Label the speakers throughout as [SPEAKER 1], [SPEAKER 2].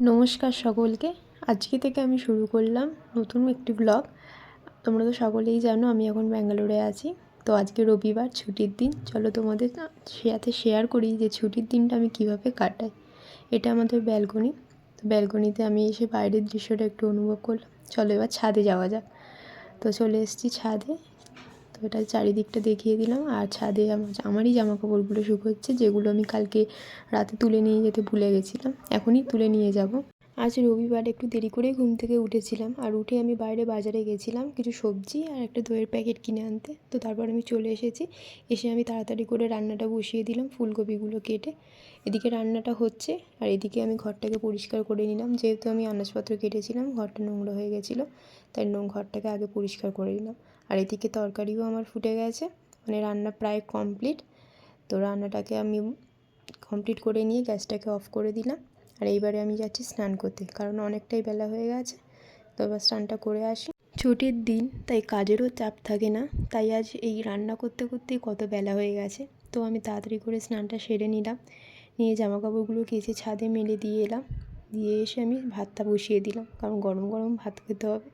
[SPEAKER 1] নমস্কার সকলকে। আজকে থেকে আমি শুরু করলাম নতুন একটি ব্লগ। তোমরা তো সকলেই জানো আমি এখন ব্যাঙ্গালোরে আছি। তো আজকে রবিবার, ছুটির দিন। চলো তোমাদের সাথে শেয়ার করি যে ছুটির দিনটা আমি কিভাবে কাটাই। এটা আমাদের ব্যালকনি। তো ব্যালকনিতে আমি এসে বাইরের দৃশ্যটা একটু অনুভব করলাম। চলো এবার ছাদে যাওয়া যাক। তো চলে এসেছি ছাদে। তো এটা চারিদিকটা দেখিয়ে দিলাম। আর ছাদে আমারই জামা কাপড়গুলো শুকোচ্ছে, যেগুলো আমি কালকে রাতে তুলে নিয়ে যেতে ভুলে গেছিলাম। এখনই তুলে নিয়ে যাব। আজ রবিবার, একটু দেরি করেই ঘুম থেকে উঠেছিলাম। আর উঠে আমি বাইরে বাজারে গেছিলাম কিছু সবজি আর একটা দইয়ের প্যাকেট কিনে আনতে। তো তারপর আমি চলে এসেছি। এসে আমি তাড়াতাড়ি করে রান্নাটা বসিয়ে দিলাম, ফুলকপিগুলো কেটে। এদিকে রান্নাটা হচ্ছে আর এদিকে আমি ঘরটাকে পরিষ্কার করে নিলাম। যেহেতু আমি আনাজপত্র কেটেছিলাম, ঘরটা নোংরা হয়ে গেছিলো, তাই ঘরটাকে আগে পরিষ্কার করে নিলাম। আর এদিকে তরকারিও আমার ফুটে গেছে, মানে রান্না প্রায় কমপ্লিট। তো রান্নাটাকে আমি কমপ্লিট করে নিয়ে গ্যাসটাকে অফ করে দিলাম। আর এইবারে আমি যাচ্ছি স্নান করতে, কারণ অনেকটাই বেলা হয়ে গেছে। তো এবার স্নানটা করে আসি। ছুটির দিন, তাই কাজেরও চাপ থাকে না। তাই আজ এই রান্না করতে করতেই কত বেলা হয়ে গেছে। তো আমি তাড়াতাড়ি করে স্নানটা সেরে নিলাম। নিয়ে জামাকাপড়গুলো কেচে ছাদে মেলে দিয়ে এলাম। দিয়ে এসে আমি ভাতটা বসিয়ে দিলাম, কারণ গরম গরম ভাত খেতে হবে।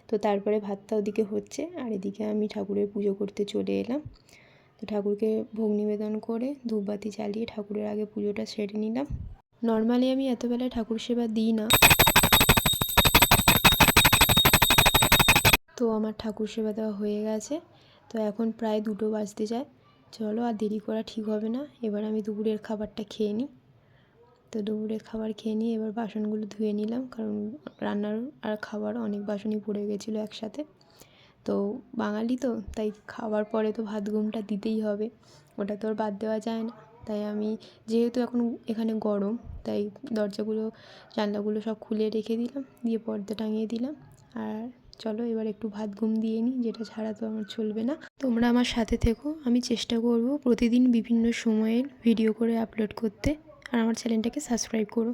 [SPEAKER 1] তো তারপরে ভাতটা ওদিকে হচ্ছে আর এদিকে আমি ঠাকুরের পুজো করতে চলে এলাম। তো ঠাকুরকে ভোগ নিবেদন করে ধূপবাতি জ্বালিয়ে ঠাকুরের আগে পুজোটা সেরে নিলাম। নর্মালি আমি এত বেলায় ঠাকুর সেবা দিই না, তো আমার ঠাকুর সেবা দেওয়া হয়ে গেছে। তো এখন প্রায় 2টো বাজতে যায়। চলো আর দেরি করা ঠিক হবে না, এবার আমি দুপুরের খাবারটা খেয়ে নিই। তো দুপুরের খাবার খেয়ে নিয়ে এবার বাসনগুলো ধুয়ে নিলাম, কারণ রান্নার আর খাবার অনেক বাসনই পড়ে গেছিলো একসাথে। তো বাঙালি তো, তাই খাওয়ার পরে তো ভাত ঘুমটা দিতেই হবে, ওটা তো আর বাদ দেওয়া যায় না। তাই আমি, যেহেতু এখন এখানে গরম, তাই দরজাগুলো জানলাগুলো সব খুলে রেখে দিলাম, দিয়ে পর্দা টাঙিয়ে দিলাম। আর চলো এবার একটু ভাত ঘুম দিয়ে নিই, যেটা ছাড়া তো আমার চলবে না। তোমরা আমার সাথে থেকো, আমি চেষ্টা করব প্রতিদিন বিভিন্ন সময়ের ভিডিও করে আপলোড করতে। আর আমার চ্যানেলটাকে সাবস্ক্রাইব করো।